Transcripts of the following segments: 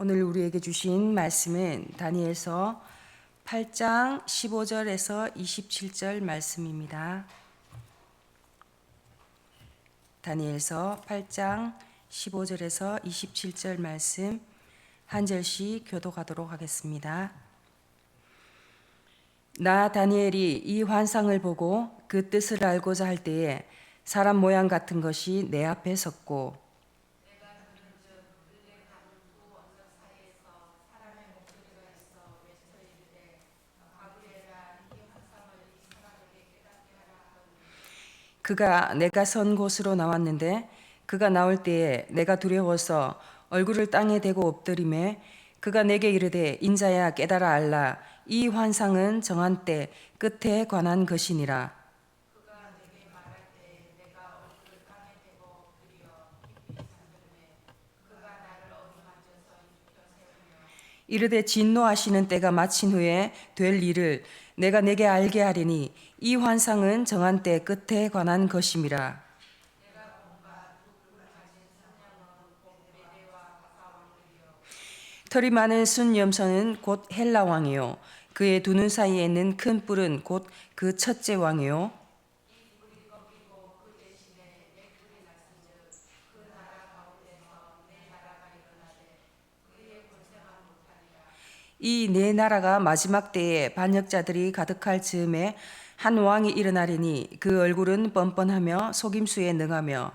오늘 우리에게 주신 말씀은 다니엘서 8장 15절에서 27절 말씀입니다. 다니엘서 8장 15절에서 27절 말씀 한 절씩 교독하도록 하겠습니다. 나 다니엘이 이 환상을 보고 그 뜻을 알고자 할 때에 사람 모양 같은 것이 내 앞에 섰고 그가 내가 선 곳으로 나왔는데 그가 나올 때에 내가 두려워서 얼굴을 땅에 대고 엎드리매 그가 내게 이르되 인자야 깨달아 알라 이 환상은 정한 때 끝에 관한 것이니라. 이르되 진노하시는 때가 마친 후에 될 일을 내가 내게 알게 하리니 이 환상은 정한 때 끝에 관한 것임이라. 털이 많은 순 염소는 곧 헬라 왕이요 그의 두 눈 사이에 있는 큰 뿔은 곧 그 첫째 왕이요 이 네 나라가 마지막 때에 반역자들이 가득할 즈음에 한 왕이 일어나리니 그 얼굴은 뻔뻔하며 속임수에 능하며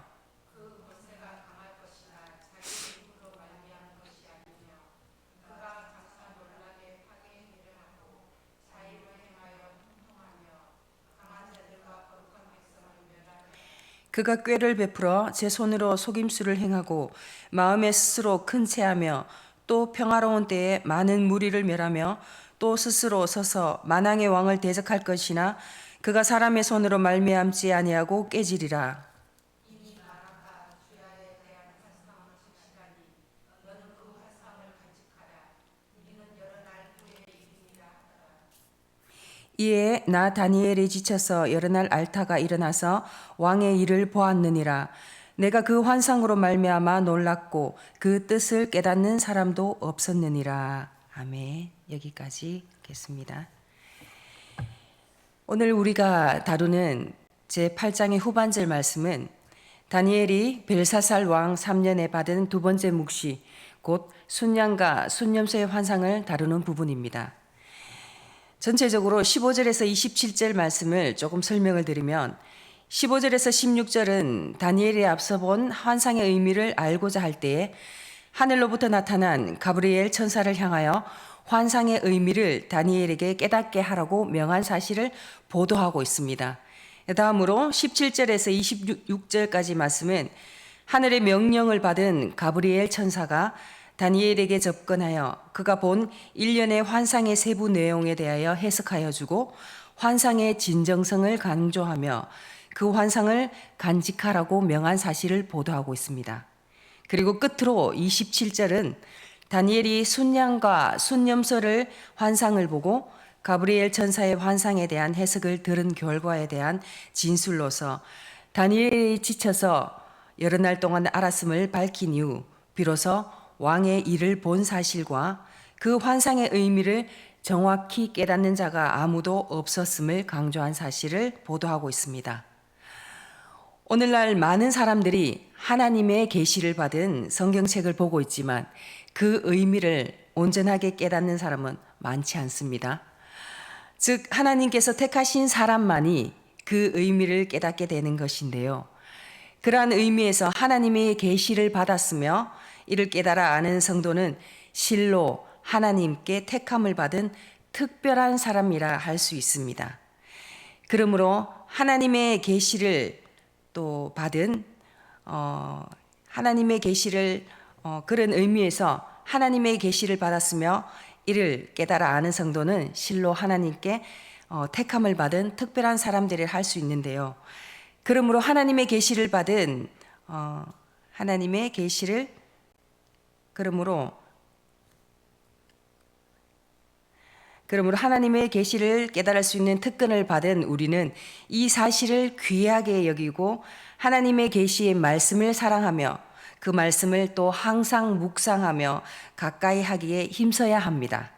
그가 꾀를 베풀어 제 손으로 속임수를 행하고 마음에 스스로 큰 체하며 또 평화로운 때에 많은 무리를 멸하며 또 스스로 서서 만왕의 왕을 대적할 것이나 그가 사람의 손으로 말미암지 아니하고 깨지리라. 이에 나 다니엘이 지쳐서 여러 날 앓다가 일어나서 왕의 일을 보았느니라. 내가 그 환상으로 말미암아 놀랐고 그 뜻을 깨닫는 사람도 없었느니라. 아멘. 여기까지 하겠습니다. 오늘 우리가 다루는 제8장의 후반절 말씀은 다니엘이 벨사살 왕 3년에 받은 두 번째 묵시 곧 순양과 순염소의 환상을 다루는 부분입니다. 전체적으로 15절에서 27절 말씀을 조금 설명을 드리면 15절에서 16절은 다니엘이 앞서 본 환상의 의미를 알고자 할 때에 하늘로부터 나타난 가브리엘 천사를 향하여 환상의 의미를 다니엘에게 깨닫게 하라고 명한 사실을 보도하고 있습니다. 다음으로 17절에서 26절까지 말씀은 하늘의 명령을 받은 가브리엘 천사가 다니엘에게 접근하여 그가 본 일련의 환상의 세부 내용에 대하여 해석하여 주고 환상의 진정성을 강조하며 그 환상을 간직하라고 명한 사실을 보도하고 있습니다. 그리고 끝으로 27절은 다니엘이 순양과 순염소를 환상을 보고 가브리엘 천사의 환상에 대한 해석을 들은 결과에 대한 진술로서 다니엘이 지쳐서 여러 날 동안 알았음을 밝힌 이후 비로소 왕의 일을 본 사실과 그 환상의 의미를 정확히 깨닫는 자가 아무도 없었음을 강조한 사실을 보도하고 있습니다. 오늘날 많은 사람들이 하나님의 계시를 받은 성경책을 보고 있지만 그 의미를 온전하게 깨닫는 사람은 많지 않습니다. 즉 하나님께서 택하신 사람만이 그 의미를 깨닫게 되는 것인데요. 그러한 의미에서 하나님의 계시를 받았으며 이를 깨달아 아는 성도는 실로 하나님께 택함을 받은 특별한 사람이라 할 수 있습니다. 그러므로 하나님의 계시를 또 받은 하나님의 계시를 그런 의미에서 하나님의 계시를 받았으며 이를 깨달아 아는 성도는 실로 하나님께 택함을 받은 특별한 사람들을 할 수 있는데요. 그러므로 하나님의 계시를 받은 하나님의 계시를 그러므로 하나님의 계시를 깨달을 수 있는 특권을 받은 우리는 이 사실을 귀하게 여기고 하나님의 계시의 말씀을 사랑하며 그 말씀을 또 항상 묵상하며 가까이 하기에 힘써야 합니다.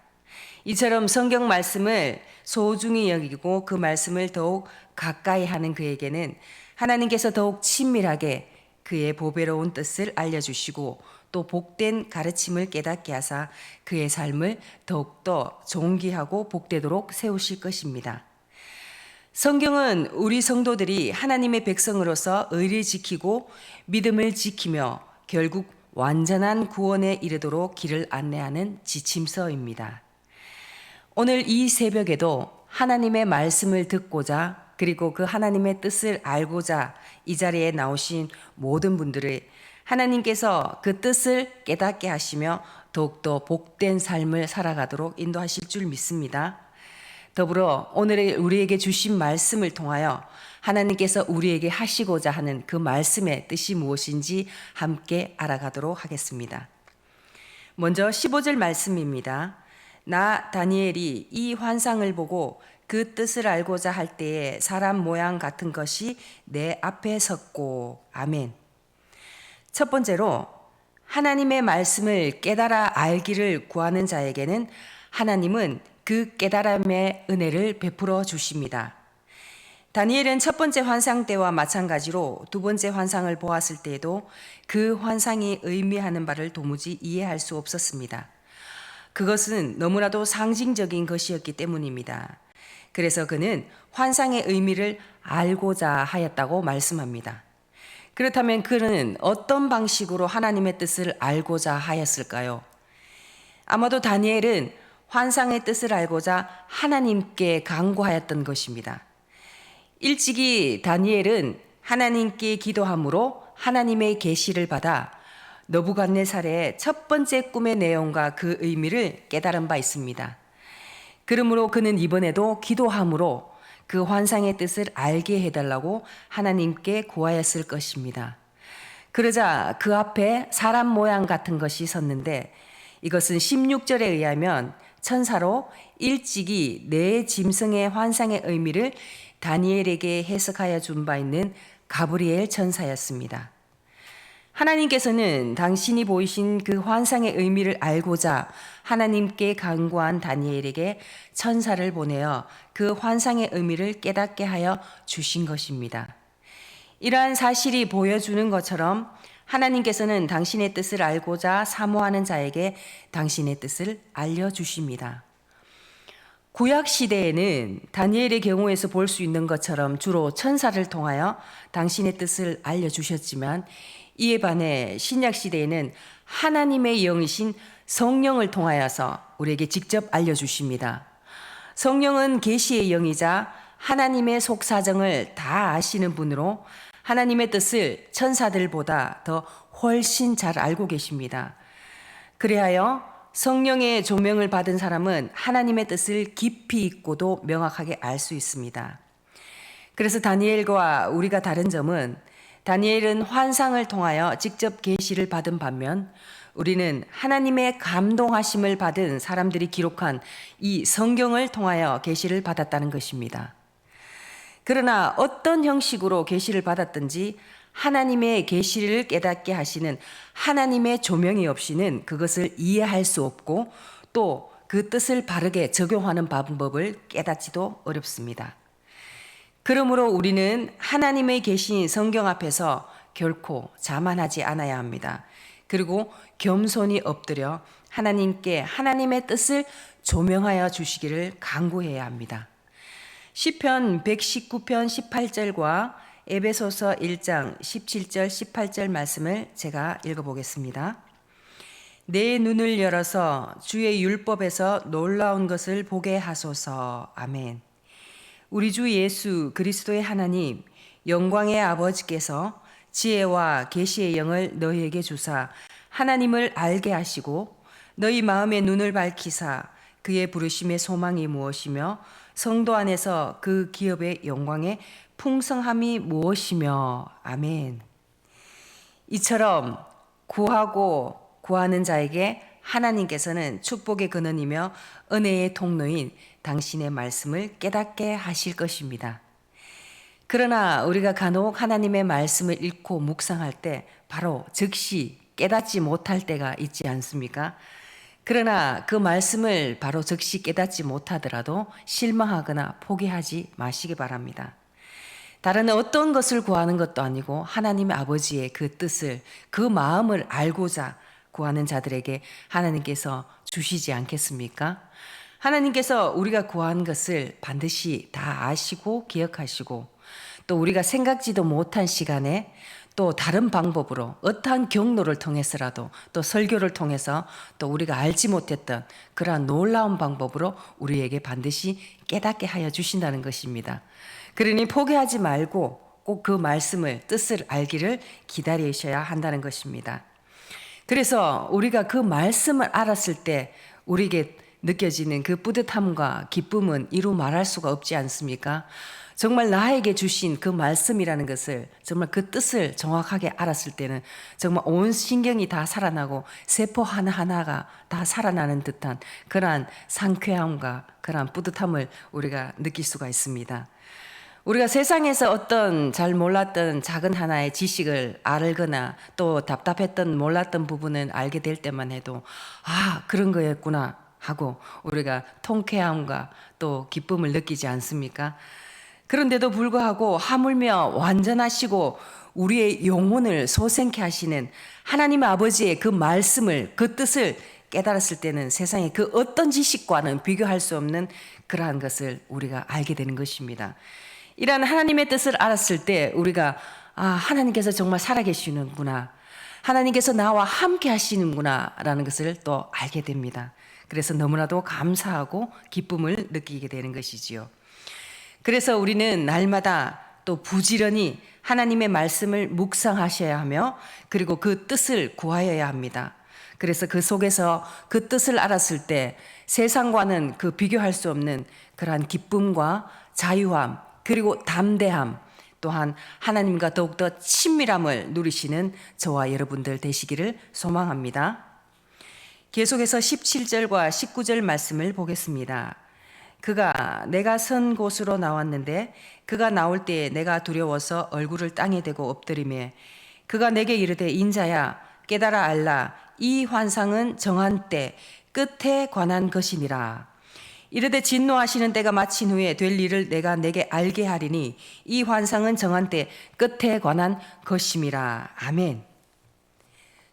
이처럼 성경 말씀을 소중히 여기고 그 말씀을 더욱 가까이 하는 그에게는 하나님께서 더욱 친밀하게 그의 보배로운 뜻을 알려주시고 또 복된 가르침을 깨닫게 하사 그의 삶을 더욱더 존귀하고 복되도록 세우실 것입니다. 성경은 우리 성도들이 하나님의 백성으로서 의를 지키고 믿음을 지키며 결국 완전한 구원에 이르도록 길을 안내하는 지침서입니다. 오늘 이 새벽에도 하나님의 말씀을 듣고자 그리고 그 하나님의 뜻을 알고자 이 자리에 나오신 모든 분들을 하나님께서 그 뜻을 깨닫게 하시며 더욱더 복된 삶을 살아가도록 인도하실 줄 믿습니다. 더불어 오늘 우리에게 주신 말씀을 통하여 하나님께서 우리에게 하시고자 하는 그 말씀의 뜻이 무엇인지 함께 알아가도록 하겠습니다. 먼저 15절 말씀입니다. 나 다니엘이 이 환상을 보고 그 뜻을 알고자 할 때에 사람 모양 같은 것이 내 앞에 섰고. 아멘. 첫 번째로 하나님의 말씀을 깨달아 알기를 구하는 자에게는 하나님은 그 깨달음의 은혜를 베풀어 주십니다. 다니엘은 첫 번째 환상 때와 마찬가지로 두 번째 환상을 보았을 때에도 그 환상이 의미하는 바를 도무지 이해할 수 없었습니다. 그것은 너무나도 상징적인 것이었기 때문입니다. 그래서 그는 환상의 의미를 알고자 하였다고 말씀합니다. 그렇다면 그는 어떤 방식으로 하나님의 뜻을 알고자 하였을까요? 아마도 다니엘은 환상의 뜻을 알고자 하나님께 간구하였던 것입니다. 일찍이 다니엘은 하나님께 기도함으로 하나님의 계시를 받아 느부갓네살의 첫 번째 꿈의 내용과 그 의미를 깨달은 바 있습니다. 그러므로 그는 이번에도 기도함으로 그 환상의 뜻을 알게 해달라고 하나님께 구하였을 것입니다. 그러자 그 앞에 사람 모양 같은 것이 섰는데 이것은 16절에 의하면 천사로 일찍이 네 짐승의 환상의 의미를 다니엘에게 해석하여 준 바 있는 가브리엘 천사였습니다. 하나님께서는 당신이 보이신 그 환상의 의미를 알고자 하나님께 간구한 다니엘에게 천사를 보내어 그 환상의 의미를 깨닫게 하여 주신 것입니다. 이러한 사실이 보여주는 것처럼 하나님께서는 당신의 뜻을 알고자 사모하는 자에게 당신의 뜻을 알려주십니다. 구약 시대에는 다니엘의 경우에서 볼 수 있는 것처럼 주로 천사를 통하여 당신의 뜻을 알려주셨지만 이에 반해 신약 시대에는 하나님의 영이신 성령을 통하여서 우리에게 직접 알려주십니다. 성령은 계시의 영이자 하나님의 속사정을 다 아시는 분으로 하나님의 뜻을 천사들보다 더 훨씬 잘 알고 계십니다. 그리하여 성령의 조명을 받은 사람은 하나님의 뜻을 깊이 있고도 명확하게 알 수 있습니다. 그래서 다니엘과 우리가 다른 점은 다니엘은 환상을 통하여 직접 계시를 받은 반면 우리는 하나님의 감동하심을 받은 사람들이 기록한 이 성경을 통하여 계시를 받았다는 것입니다. 그러나 어떤 형식으로 계시를 받았든지 하나님의 계시를 깨닫게 하시는 하나님의 조명이 없이는 그것을 이해할 수 없고 또 그 뜻을 바르게 적용하는 방법을 깨닫지도 어렵습니다. 그러므로 우리는 하나님의 계신 성경 앞에서 결코 자만하지 않아야 합니다. 그리고 겸손히 엎드려 하나님께 하나님의 뜻을 조명하여 주시기를 간구해야 합니다. 시편 119편 18절과 에베소서 1장 17절 18절 말씀을 제가 읽어보겠습니다. 내 눈을 열어서 주의 율법에서 놀라운 것을 보게 하소서. 아멘. 우리 주 예수 그리스도의 하나님 영광의 아버지께서 지혜와 계시의 영을 너희에게 주사 하나님을 알게 하시고 너희 마음의 눈을 밝히사 그의 부르심의 소망이 무엇이며 성도 안에서 그 기업의 영광의 풍성함이 무엇이며. 아멘. 이처럼 구하고 구하는 자에게 하나님께서는 축복의 근원이며 은혜의 통로인 당신의 말씀을 깨닫게 하실 것입니다. 그러나 우리가 간혹 하나님의 말씀을 읽고 묵상할 때 바로 즉시 깨닫지 못할 때가 있지 않습니까? 그러나 그 말씀을 바로 즉시 깨닫지 못하더라도 실망하거나 포기하지 마시기 바랍니다. 다른 어떤 것을 구하는 것도 아니고 하나님의 아버지의 그 뜻을, 그 마음을 알고자 구하는 자들에게 하나님께서 주시지 않겠습니까? 하나님께서 우리가 구한 것을 반드시 다 아시고 기억하시고 또 우리가 생각지도 못한 시간에 또 다른 방법으로 어떠한 경로를 통해서라도 또 설교를 통해서 또 우리가 알지 못했던 그러한 놀라운 방법으로 우리에게 반드시 깨닫게 하여 주신다는 것입니다. 그러니 포기하지 말고 꼭 그 말씀을 뜻을 알기를 기다리셔야 한다는 것입니다. 그래서 우리가 그 말씀을 알았을 때 우리에게 느껴지는 그 뿌듯함과 기쁨은 이루 말할 수가 없지 않습니까? 정말 나에게 주신 그 말씀이라는 것을 정말 그 뜻을 정확하게 알았을 때는 정말 온 신경이 다 살아나고 세포 하나하나가 다 살아나는 듯한 그러한 상쾌함과 그러한 뿌듯함을 우리가 느낄 수가 있습니다. 우리가 세상에서 어떤 잘 몰랐던 작은 하나의 지식을 알거나 또 답답했던 몰랐던 부분을 알게 될 때만 해도 아, 그런 거였구나 하고 우리가 통쾌함과 또 기쁨을 느끼지 않습니까? 그런데도 불구하고 하물며 완전하시고 우리의 영혼을 소생케 하시는 하나님 아버지의 그 말씀을, 그 뜻을 깨달았을 때는 세상의 그 어떤 지식과는 비교할 수 없는 그러한 것을 우리가 알게 되는 것입니다. 이러한 하나님의 뜻을 알았을 때 우리가 아, 하나님께서 정말 살아계시는구나, 하나님께서 나와 함께 하시는구나 라는 것을 또 알게 됩니다. 그래서 너무나도 감사하고 기쁨을 느끼게 되는 것이지요. 그래서 우리는 날마다 또 부지런히 하나님의 말씀을 묵상하셔야 하며 그리고 그 뜻을 구하여야 합니다. 그래서 그 속에서 그 뜻을 알았을 때 세상과는 그 비교할 수 없는 그러한 기쁨과 자유함 그리고 담대함 또한 하나님과 더욱더 친밀함을 누리시는 저와 여러분들 되시기를 소망합니다. 계속해서 17절과 19절 말씀을 보겠습니다. 그가 내가 선 곳으로 나왔는데 그가 나올 때에 내가 두려워서 얼굴을 땅에 대고 엎드리매 그가 내게 이르되 인자야 깨달아 알라 이 환상은 정한 때 끝에 관한 것이니라. 이르되 진노하시는 때가 마친 후에 될 일을 내가 내게 알게 하리니 이 환상은 정한 때 끝에 관한 것임이라. 아멘.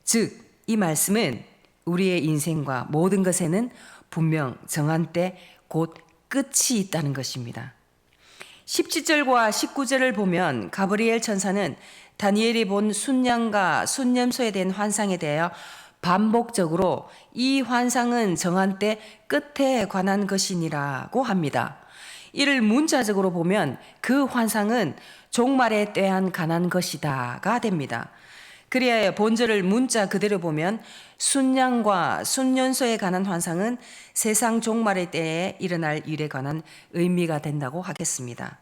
즉 이 말씀은 우리의 인생과 모든 것에는 분명 정한 때 곧 끝이 있다는 것입니다. 17절과 19절을 보면 가브리엘 천사는 다니엘이 본 순양과 순념소에 대한 환상에 대하여 반복적으로 이 환상은 정한 때 끝에 관한 것이니라고 합니다. 이를 문자적으로 보면 그 환상은 종말의 때한 관한 것이다가 됩니다. 그리하여 본절을 문자 그대로 보면 순양과 순년소에 관한 환상은 세상 종말의 때에 일어날 일에 관한 의미가 된다고 하겠습니다.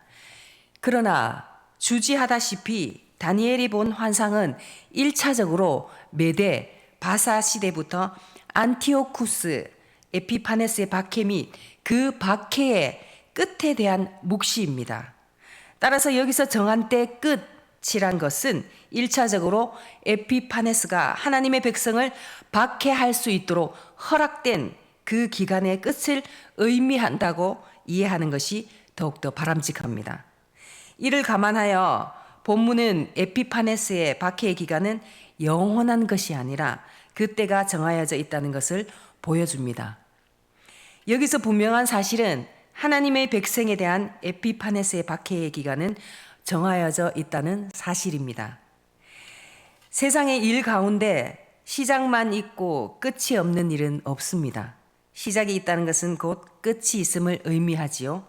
그러나 주지하다시피 다니엘이 본 환상은 1차적으로 메대 바사 시대부터 안티오쿠스 에피파네스의 박해 및 그 박해의 끝에 대한 묵시입니다. 따라서 여기서 정한 때 끝이란 것은 1차적으로 에피파네스가 하나님의 백성을 박해할 수 있도록 허락된 그 기간의 끝을 의미한다고 이해하는 것이 더욱더 바람직합니다. 이를 감안하여 본문은 에피파네스의 박해의 기간은 영원한 것이 아니라 그때가 정하여져 있다는 것을 보여줍니다. 여기서 분명한 사실은 하나님의 백성에 대한 에피파네스의 박해의 기간은 정하여져 있다는 사실입니다. 세상의 일 가운데 시작만 있고 끝이 없는 일은 없습니다. 시작이 있다는 것은 곧 끝이 있음을 의미하지요.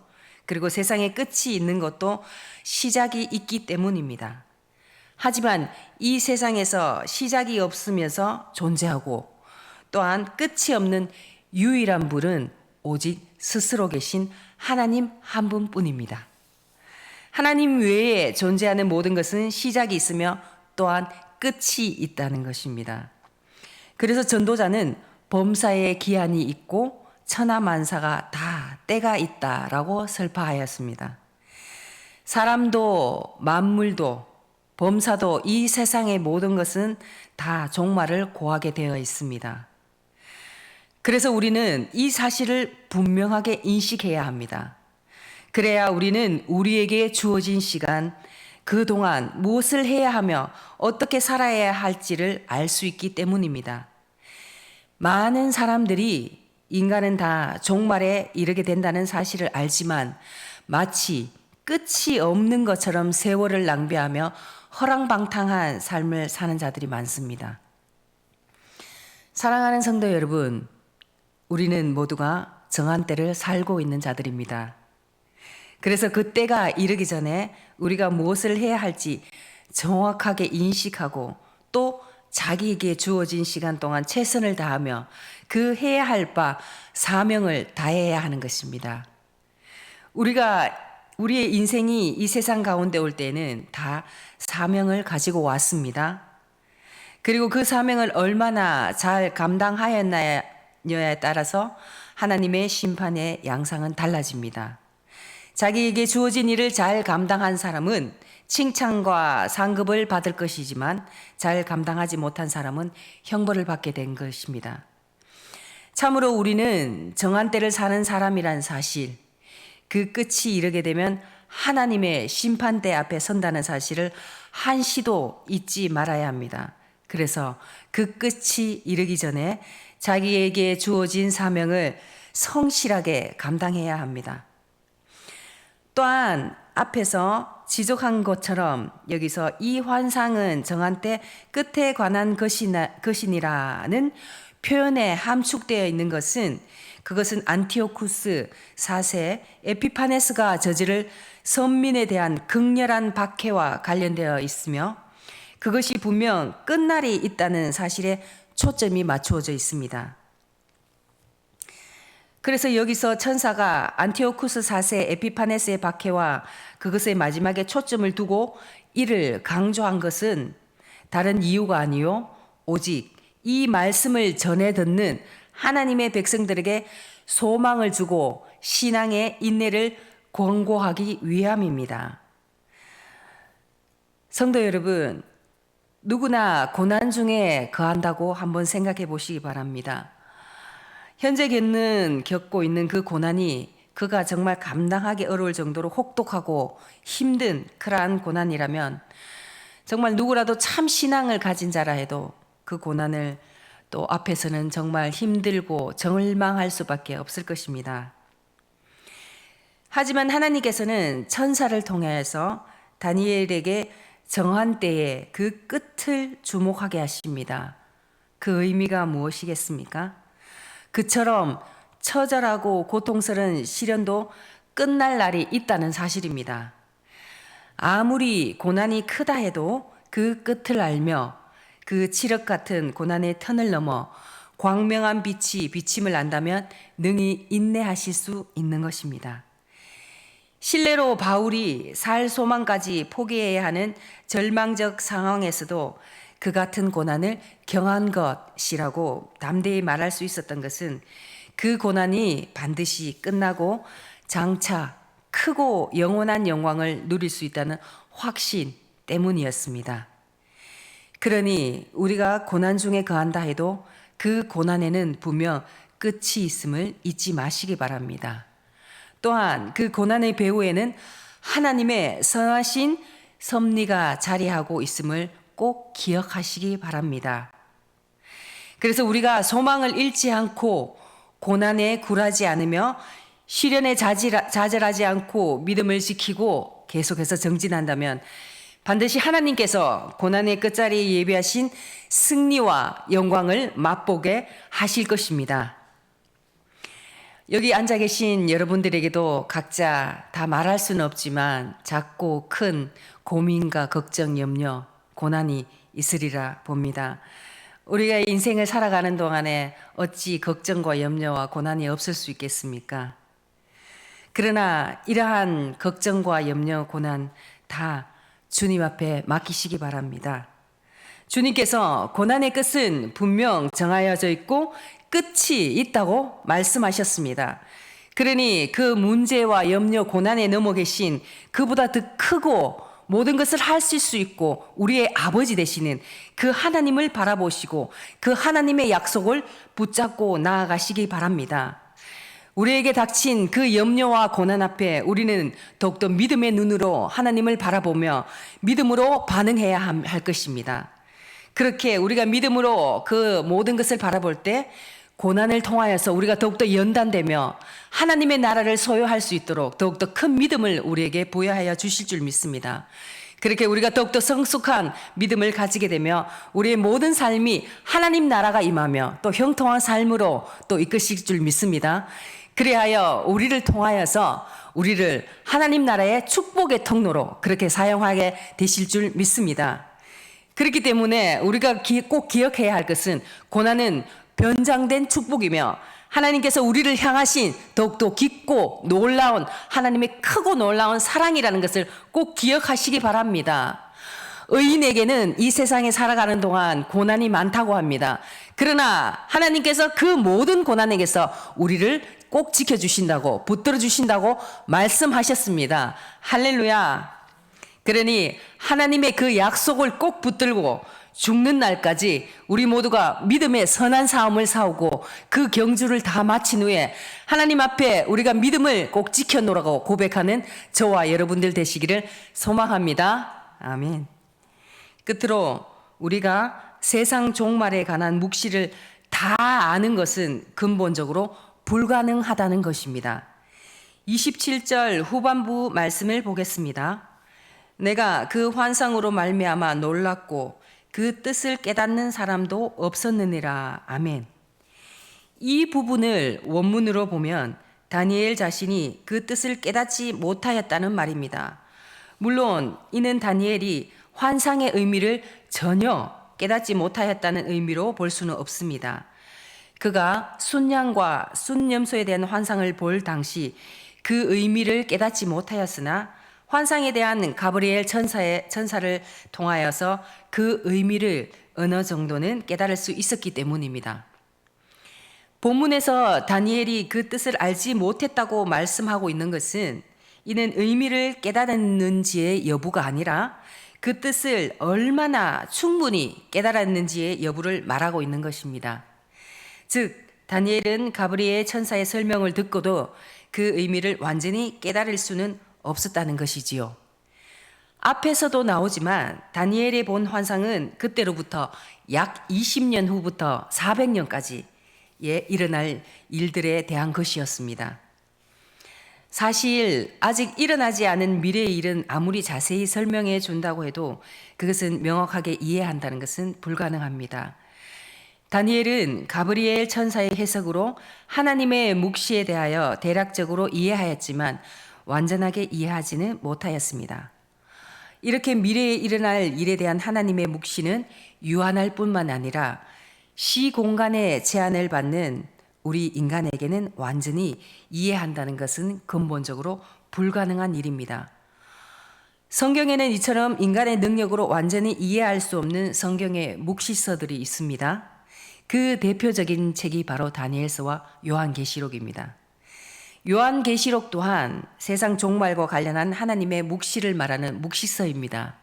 그리고 세상에 끝이 있는 것도 시작이 있기 때문입니다. 하지만 이 세상에서 시작이 없으면서 존재하고 또한 끝이 없는 유일한 분은 오직 스스로 계신 하나님 한 분뿐입니다. 하나님 외에 존재하는 모든 것은 시작이 있으며 또한 끝이 있다는 것입니다. 그래서 전도자는 범사에 기한이 있고 천하만사가 다 때가 있다라고 설파하였습니다. 사람도 만물도 범사도 이 세상의 모든 것은 다 종말을 고하게 되어 있습니다. 그래서 우리는 이 사실을 분명하게 인식해야 합니다. 그래야 우리는 우리에게 주어진 시간, 그동안 무엇을 해야 하며 어떻게 살아야 할지를 알 수 있기 때문입니다. 많은 사람들이 인간은 다 종말에 이르게 된다는 사실을 알지만 마치 끝이 없는 것처럼 세월을 낭비하며 허랑방탕한 삶을 사는 자들이 많습니다. 사랑하는 성도 여러분, 우리는 모두가 정한 때를 살고 있는 자들입니다. 그래서 그 때가 이르기 전에 우리가 무엇을 해야 할지 정확하게 인식하고 또 자기에게 주어진 시간 동안 최선을 다하며 그 해야 할 바 사명을 다해야 하는 것입니다. 우리의 인생이 이 세상 가운데 올 때는 다 사명을 가지고 왔습니다. 그리고 그 사명을 얼마나 잘 감당하였느냐에 따라서 하나님의 심판의 양상은 달라집니다. 자기에게 주어진 일을 잘 감당한 사람은 칭찬과 상급을 받을 것이지만 잘 감당하지 못한 사람은 형벌을 받게 된 것입니다. 참으로 우리는 정한 때를 사는 사람이란 사실, 그 끝이 이르게 되면 하나님의 심판대 앞에 선다는 사실을 한시도 잊지 말아야 합니다. 그래서 그 끝이 이르기 전에 자기에게 주어진 사명을 성실하게 감당해야 합니다. 또한 앞에서 지적한 것처럼 여기서 이 환상은 정한 때 끝에 관한 것이니라는 표현에 함축되어 있는 것은 그것은 안티오쿠스 4세 에피파네스가 저지를 선민에 대한 극렬한 박해와 관련되어 있으며 그것이 분명 끝날이 있다는 사실에 초점이 맞추어져 있습니다. 그래서 여기서 천사가 안티오쿠스 4세 에피파네스의 박해와 그것의 마지막에 초점을 두고 이를 강조한 것은 다른 이유가 아니요 오직 이 말씀을 전해 듣는 하나님의 백성들에게 소망을 주고 신앙의 인내를 권고하기 위함입니다. 성도 여러분, 누구나 고난 중에 거한다고 한번 생각해 보시기 바랍니다. 현재 겪고 있는 그 고난이 그가 정말 감당하기 어려울 정도로 혹독하고 힘든 그러한 고난이라면 정말 누구라도 참 신앙을 가진 자라 해도 그 고난을 또 앞에서는 정말 힘들고 절망할 수밖에 없을 것입니다. 하지만 하나님께서는 천사를 통해서 다니엘에게 정한 때에 그 끝을 주목하게 하십니다. 그 의미가 무엇이겠습니까? 그처럼 처절하고 고통스러운 시련도 끝날 날이 있다는 사실입니다. 아무리 고난이 크다 해도 그 끝을 알며 그 칠흑 같은 고난의 턴을 넘어 광명한 빛이 비침을 안다면 능히 인내하실 수 있는 것입니다. 실례로 바울이 살 소망까지 포기해야 하는 절망적 상황에서도 그 같은 고난을 경한 것이라고 담대히 말할 수 있었던 것은 그 고난이 반드시 끝나고 장차 크고 영원한 영광을 누릴 수 있다는 확신 때문이었습니다. 그러니 우리가 고난 중에 거한다 해도 그 고난에는 분명 끝이 있음을 잊지 마시기 바랍니다. 또한 그 고난의 배후에는 하나님의 선하신 섭리가 자리하고 있음을 꼭 기억하시기 바랍니다. 그래서 우리가 소망을 잃지 않고 고난에 굴하지 않으며 시련에 좌절하지 않고 믿음을 지키고 계속해서 정진한다면 반드시 하나님께서 고난의 끝자리에 예비하신 승리와 영광을 맛보게 하실 것입니다. 여기 앉아 계신 여러분들에게도 각자 다 말할 수는 없지만 작고 큰 고민과 걱정, 염려, 고난이 있으리라 봅니다. 우리가 인생을 살아가는 동안에 어찌 걱정과 염려와 고난이 없을 수 있겠습니까? 그러나 이러한 걱정과 염려, 고난 다 주님 앞에 맡기시기 바랍니다. 주님께서 고난의 끝은 분명 정하여져 있고 끝이 있다고 말씀하셨습니다. 그러니 그 문제와 염려, 고난에 넘어 계신 그보다 더 크고 모든 것을 하실 수 있고 우리의 아버지 되시는 그 하나님을 바라보시고 그 하나님의 약속을 붙잡고 나아가시기 바랍니다. 우리에게 닥친 그 염려와 고난 앞에 우리는 더욱더 믿음의 눈으로 하나님을 바라보며 믿음으로 반응해야 할 것입니다. 그렇게 우리가 믿음으로 그 모든 것을 바라볼 때 고난을 통하여서 우리가 더욱더 연단되며 하나님의 나라를 소유할 수 있도록 더욱더 큰 믿음을 우리에게 부여하여 주실 줄 믿습니다. 그렇게 우리가 더욱더 성숙한 믿음을 가지게 되며 우리의 모든 삶이 하나님 나라가 임하며 또 형통한 삶으로 또 이끄실 줄 믿습니다. 그리하여 우리를 통하여서 우리를 하나님 나라의 축복의 통로로 그렇게 사용하게 되실 줄 믿습니다. 그렇기 때문에 우리가 꼭 기억해야 할 것은 고난은 변장된 축복이며 하나님께서 우리를 향하신 더욱더 깊고 놀라운 하나님의 크고 놀라운 사랑이라는 것을 꼭 기억하시기 바랍니다. 의인에게는 이 세상에 살아가는 동안 고난이 많다고 합니다. 그러나 하나님께서 그 모든 고난에게서 우리를 꼭 지켜주신다고 붙들어 주신다고 말씀하셨습니다. 할렐루야. 그러니 하나님의 그 약속을 꼭 붙들고 죽는 날까지 우리 모두가 믿음의 선한 싸움을 싸우고 그 경주를 다 마친 후에 하나님 앞에 우리가 믿음을 꼭 지켜놓으라고 고백하는 저와 여러분들 되시기를 소망합니다. 아멘. 끝으로 우리가 세상 종말에 관한 묵시를 다 아는 것은 근본적으로 불가능하다는 것입니다. 27절 후반부 말씀을 보겠습니다. 내가 그 환상으로 말미암아 놀랐고 그 뜻을 깨닫는 사람도 없었느니라. 아멘. 이 부분을 원문으로 보면 다니엘 자신이 그 뜻을 깨닫지 못하였다는 말입니다. 물론 이는 다니엘이 환상의 의미를 전혀 깨닫지 못하였다는 의미로 볼 수는 없습니다. 그가 순양과 순염소에 대한 환상을 볼 당시 그 의미를 깨닫지 못하였으나 환상에 대한 가브리엘 천사를 통하여서 그 의미를 어느 정도는 깨달을 수 있었기 때문입니다. 본문에서 다니엘이 그 뜻을 알지 못했다고 말씀하고 있는 것은 이는 의미를 깨달았는지의 여부가 아니라 그 뜻을 얼마나 충분히 깨달았는지의 여부를 말하고 있는 것입니다. 즉 다니엘은 가브리엘 천사의 설명을 듣고도 그 의미를 완전히 깨달을 수는 없었다는 것이지요. 앞에서도 나오지만 다니엘이 본 환상은 그때로부터 약 20년 후부터 400년까지 일어날 일들에 대한 것이었습니다. 사실 아직 일어나지 않은 미래의 일은 아무리 자세히 설명해 준다고 해도 그것은 명확하게 이해한다는 것은 불가능합니다. 다니엘은 가브리엘 천사의 해석으로 하나님의 묵시에 대하여 대략적으로 이해하였지만 완전하게 이해하지는 못하였습니다. 이렇게 미래에 일어날 일에 대한 하나님의 묵시는 유한할 뿐만 아니라 시공간의 제한을 받는 우리 인간에게는 완전히 이해한다는 것은 근본적으로 불가능한 일입니다. 성경에는 이처럼 인간의 능력으로 완전히 이해할 수 없는 성경의 묵시서들이 있습니다. 그 대표적인 책이 바로 다니엘서와 요한계시록입니다. 요한계시록 또한 세상 종말과 관련한 하나님의 묵시를 말하는 묵시서입니다.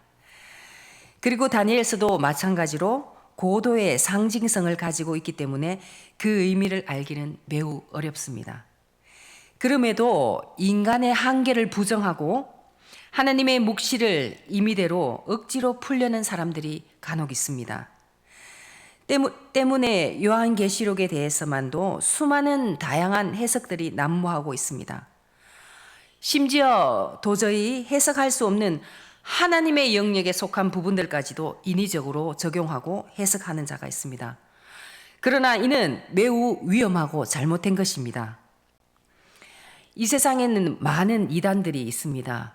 그리고 다니엘서도 마찬가지로 고도의 상징성을 가지고 있기 때문에 그 의미를 알기는 매우 어렵습니다. 그럼에도 인간의 한계를 부정하고 하나님의 묵시를 임의대로 억지로 풀려는 사람들이 간혹 있습니다. 때문에 요한계시록에 대해서만도 수많은 다양한 해석들이 난무하고 있습니다. 심지어 도저히 해석할 수 없는 하나님의 영역에 속한 부분들까지도 인위적으로 적용하고 해석하는 자가 있습니다. 그러나 이는 매우 위험하고 잘못된 것입니다. 이 세상에는 많은 이단들이 있습니다.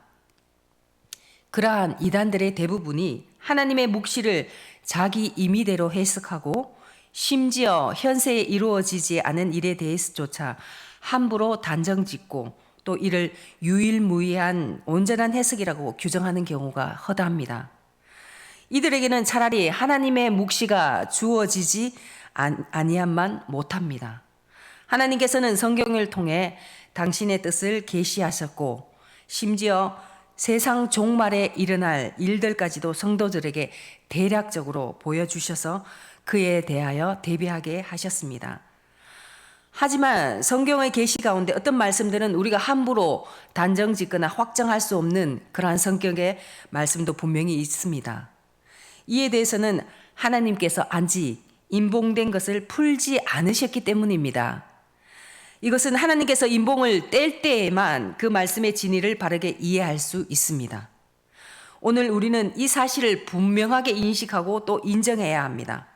그러한 이단들의 대부분이 하나님의 묵시를 자기 임의대로 해석하고 심지어 현세에 이루어지지 않은 일에 대해서조차 함부로 단정짓고 또 이를 유일무이한 온전한 해석이라고 규정하는 경우가 허다합니다. 이들에게는 차라리 하나님의 묵시가 주어지지 아니함만 못합니다. 하나님께서는 성경을 통해 당신의 뜻을 계시하셨고 심지어 세상 종말에 일어날 일들까지도 성도들에게 대략적으로 보여주셔서 그에 대하여 대비하게 하셨습니다. 하지만 성경의 계시 가운데 어떤 말씀들은 우리가 함부로 단정 짓거나 확정할 수 없는 그러한 성격의 말씀도 분명히 있습니다. 이에 대해서는 하나님께서 안지 인봉된 것을 풀지 않으셨기 때문입니다. 이것은 하나님께서 인봉을 뗄 때에만 그 말씀의 진리를 바르게 이해할 수 있습니다. 오늘 우리는 이 사실을 분명하게 인식하고 또 인정해야 합니다.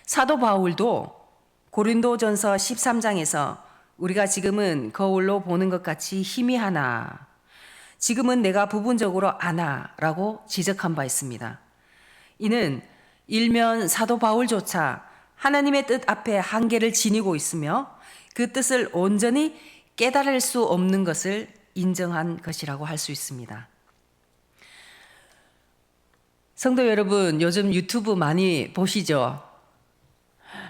사도 바울도 고린도전서 13장에서 우리가 지금은 거울로 보는 것 같이 희미하나 지금은 내가 부분적으로 아나라고 지적한 바 있습니다. 이는 일면 사도 바울조차 하나님의 뜻 앞에 한계를 지니고 있으며 그 뜻을 온전히 깨달을 수 없는 것을 인정한 것이라고 할 수 있습니다. 성도 여러분, 요즘 유튜브 많이 보시죠?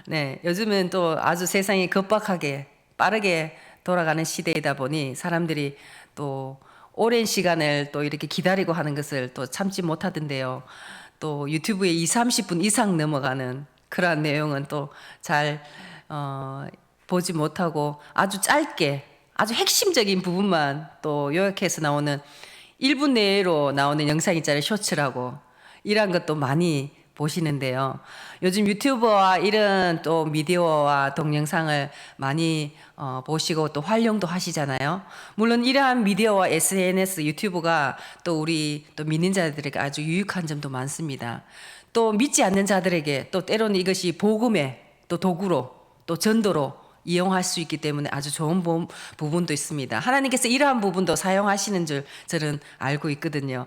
네, 요즘은 또 아주 세상이 급박하게 빠르게 돌아가는 시대이다 보니 사람들이 또 오랜 시간을 또 이렇게 기다리고 하는 것을 또 참지 못하던데요. 또 유튜브에 30분 이상 넘어가는 그러한 내용은 또 잘 보지 못하고 아주 짧게 아주 핵심적인 부분만 또 요약해서 나오는 1분 내로 나오는 영상 있잖아요. 쇼츠라고. 이런 것도 많이 보시는데요. 요즘 유튜버와 이런 또 미디어와 동영상을 많이 보시고 또 활용도 하시잖아요. 물론 이러한 미디어와 SNS, 유튜브가 또 우리 또 믿는 자들에게 아주 유익한 점도 많습니다. 또 믿지 않는 자들에게 또 때로는 이것이 복음의 또 도구로 또 전도로 이용할 수 있기 때문에 아주 좋은 부분도 있습니다. 하나님께서 이러한 부분도 사용하시는 줄 저는 알고 있거든요.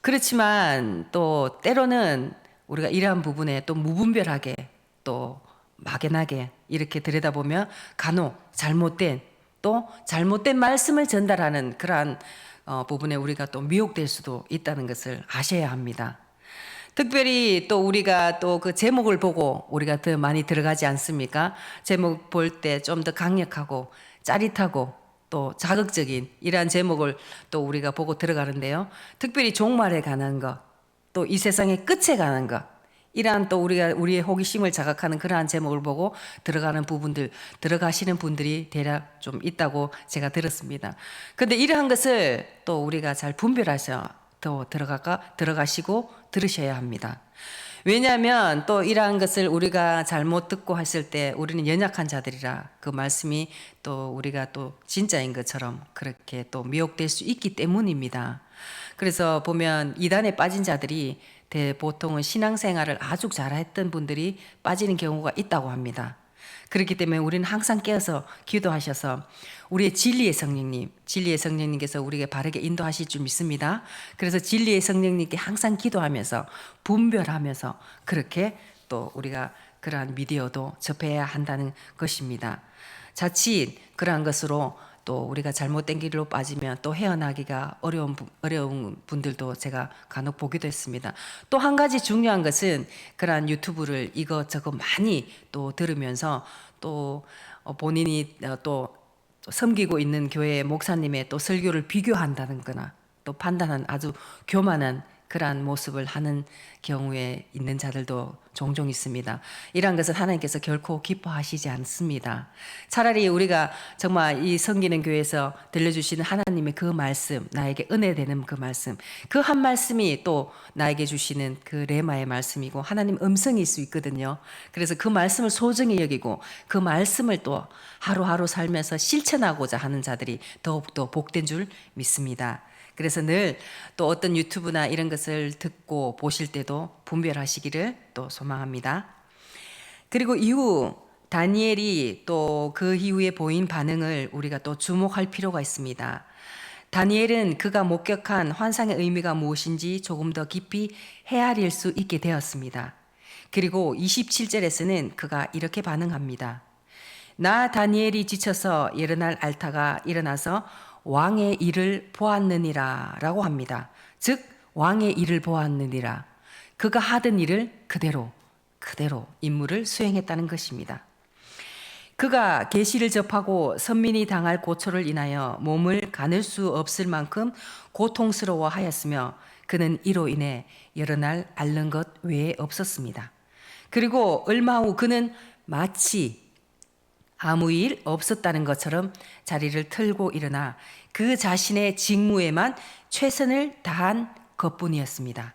그렇지만 또 때로는 우리가 이러한 부분에 또 무분별하게 또 막연하게 이렇게 들여다보면 간혹 잘못된 말씀을 전달하는 그러한 부분에 우리가 또 미혹될 수도 있다는 것을 아셔야 합니다. 특별히 또 우리가 또 그 제목을 보고 우리가 더 많이 들어가지 않습니까? 제목 볼 때 좀 더 강력하고 짜릿하고 또 자극적인 이러한 제목을 또 우리가 보고 들어가는데요. 특별히 종말에 관한 것, 또 이 세상의 끝에 관한 것, 이러한 또 우리의 호기심을 자극하는 그러한 제목을 보고 들어가시는 분들이 대략 좀 있다고 제가 들었습니다. 근데 이러한 것을 또 우리가 잘 분별하셔 또 들어가시고 들으셔야 합니다. 왜냐하면 또 이러한 것을 우리가 잘못 듣고 했을 때 우리는 연약한 자들이라 그 말씀이 또 우리가 또 진짜인 것처럼 그렇게 또 미혹될 수 있기 때문입니다. 그래서 보면 이단에 빠진 자들이 보통은 신앙생활을 아주 잘했던 분들이 빠지는 경우가 있다고 합니다. 그렇기 때문에 우리는 항상 깨어서 기도하셔서 우리의 진리의 성령님께서 우리에게 바르게 인도하실 줄 믿습니다. 그래서 진리의 성령님께 항상 기도하면서 분별하면서 그렇게 또 우리가 그러한 미디어도 접해야 한다는 것입니다. 자칫 그러한 것으로 또 우리가 잘못된 길로 빠지면 또 헤어나기가 어려운 분들도 제가 간혹 보기도 했습니다. 또 한 가지 중요한 것은 그러한 유튜브를 이것저것 많이 또 들으면서 또 본인이 또 섬기고 있는 교회의 목사님의 또 설교를 비교한다는 거나 또 판단한 아주 교만한 그러한 모습을 하는 경우에 있는 자들도 종종 있습니다. 이러한 것은 하나님께서 결코 기뻐하시지 않습니다. 차라리 우리가 정말 이 섬기는 교회에서 들려주시는 하나님의 그 말씀, 나에게 은혜 되는 그 말씀, 그 한 말씀이 또 나에게 주시는 그 레마의 말씀이고 하나님 음성일 수 있거든요. 그래서 그 말씀을 소중히 여기고 그 말씀을 또 하루하루 살면서 실천하고자 하는 자들이 더욱더 복된 줄 믿습니다. 그래서 늘 또 어떤 유튜브나 이런 것을 듣고 보실 때도 분별하시기를 또 소망합니다. 그리고 이후 다니엘이 또 그 이후에 보인 반응을 우리가 또 주목할 필요가 있습니다. 다니엘은 그가 목격한 환상의 의미가 무엇인지 조금 더 깊이 헤아릴 수 있게 되었습니다. 그리고 27절에서는 그가 이렇게 반응합니다. 나 다니엘이 지쳐서 여러 날 앓다가 일어나서 왕의 일을 보았느니라 라고 합니다. 즉 왕의 일을 보았느니라. 그가 하던 일을 그대로 임무를 수행했다는 것입니다. 그가 계시를 접하고 선민이 당할 고초를 인하여 몸을 가눌 수 없을 만큼 고통스러워하였으며 그는 이로 인해 여러 날 앓는 것 외에 없었습니다. 그리고 얼마 후 그는 마치 아무 일 없었다는 것처럼 자리를 틀고 일어나 그 자신의 직무에만 최선을 다한 것뿐이었습니다.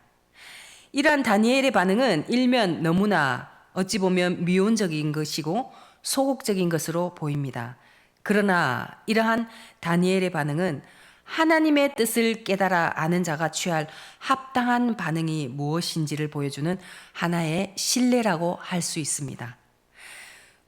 이러한 다니엘의 반응은 일면 너무나 어찌 보면 미온적인 것이고 소극적인 것으로 보입니다. 그러나 이러한 다니엘의 반응은 하나님의 뜻을 깨달아 아는 자가 취할 합당한 반응이 무엇인지를 보여주는 하나의 신뢰라고 할 수 있습니다.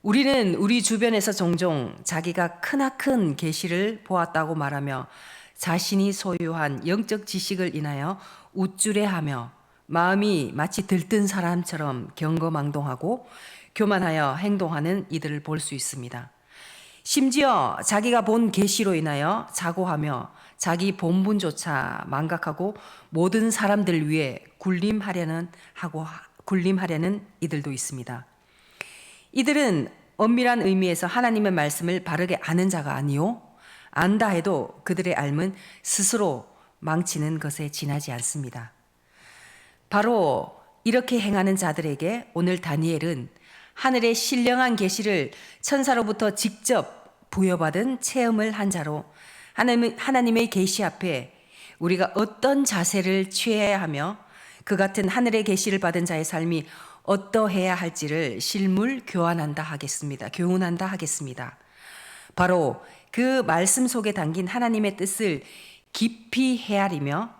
우리는 우리 주변에서 종종 자기가 크나큰 계시를 보았다고 말하며 자신이 소유한 영적 지식을 인하여 우쭐해하며 마음이 마치 들뜬 사람처럼 경거망동하고 교만하여 행동하는 이들을 볼 수 있습니다. 심지어 자기가 본 계시로 인하여 자고하며 자기 본분조차 망각하고 모든 사람들 위해 군림하려는 이들도 있습니다. 이들은 엄밀한 의미에서 하나님의 말씀을 바르게 아는 자가 아니요 안다 해도 그들의 알은 스스로 망치는 것에 지나지 않습니다. 바로 이렇게 행하는 자들에게 오늘 다니엘은 하늘의 신령한 계시를 천사로부터 직접 부여받은 체험을 한 자로 하나님의 계시 앞에 우리가 어떤 자세를 취해야 하며 그 같은 하늘의 계시를 받은 자의 삶이 어떠해야 할지를 실물 교훈한다 하겠습니다. 바로 그 말씀 속에 담긴 하나님의 뜻을 깊이 헤아리며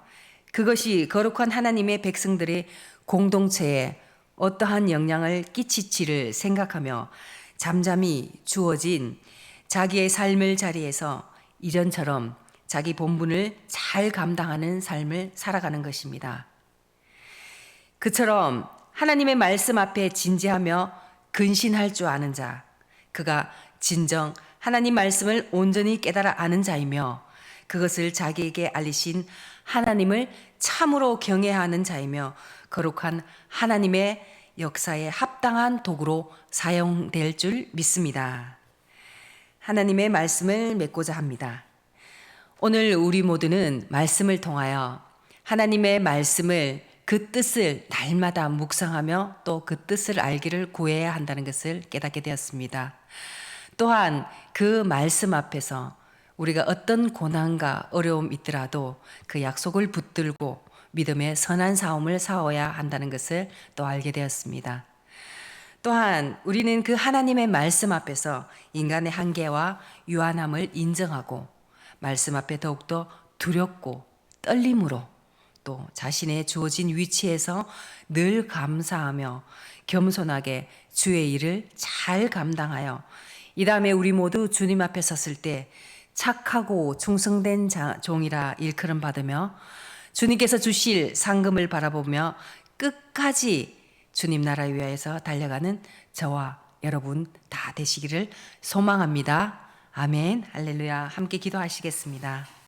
그것이 거룩한 하나님의 백성들의 공동체에 어떠한 영향을 끼칠지를 생각하며 잠잠히 주어진 자기의 삶의 자리에서 이전처럼 자기 본분을 잘 감당하는 삶을 살아가는 것입니다. 그처럼 하나님의 말씀 앞에 진지하며 근신할 줄 아는 자, 그가 진정 하나님 말씀을 온전히 깨달아 아는 자이며 그것을 자기에게 알리신 하나님을 참으로 경외하는 자이며 거룩한 하나님의 역사에 합당한 도구로 사용될 줄 믿습니다. 하나님의 말씀을 맺고자 합니다. 오늘 우리 모두는 말씀을 통하여 하나님의 말씀을 그 뜻을 날마다 묵상하며 또 그 뜻을 알기를 구해야 한다는 것을 깨닫게 되었습니다. 또한 그 말씀 앞에서 우리가 어떤 고난과 어려움이 있더라도 그 약속을 붙들고 믿음의 선한 싸움을 싸워야 한다는 것을 또 알게 되었습니다. 또한 우리는 그 하나님의 말씀 앞에서 인간의 한계와 유한함을 인정하고 말씀 앞에 더욱더 두렵고 떨림으로 또 자신의 주어진 위치에서 늘 감사하며 겸손하게 주의 일을 잘 감당하여 이 다음에 우리 모두 주님 앞에 섰을 때 착하고 충성된 종이라 일컬음 받으며 주님께서 주실 상금을 바라보며 끝까지 주님 나라 위하여서 달려가는 저와 여러분 다 되시기를 소망합니다. 아멘. 할렐루야. 함께 기도하시겠습니다.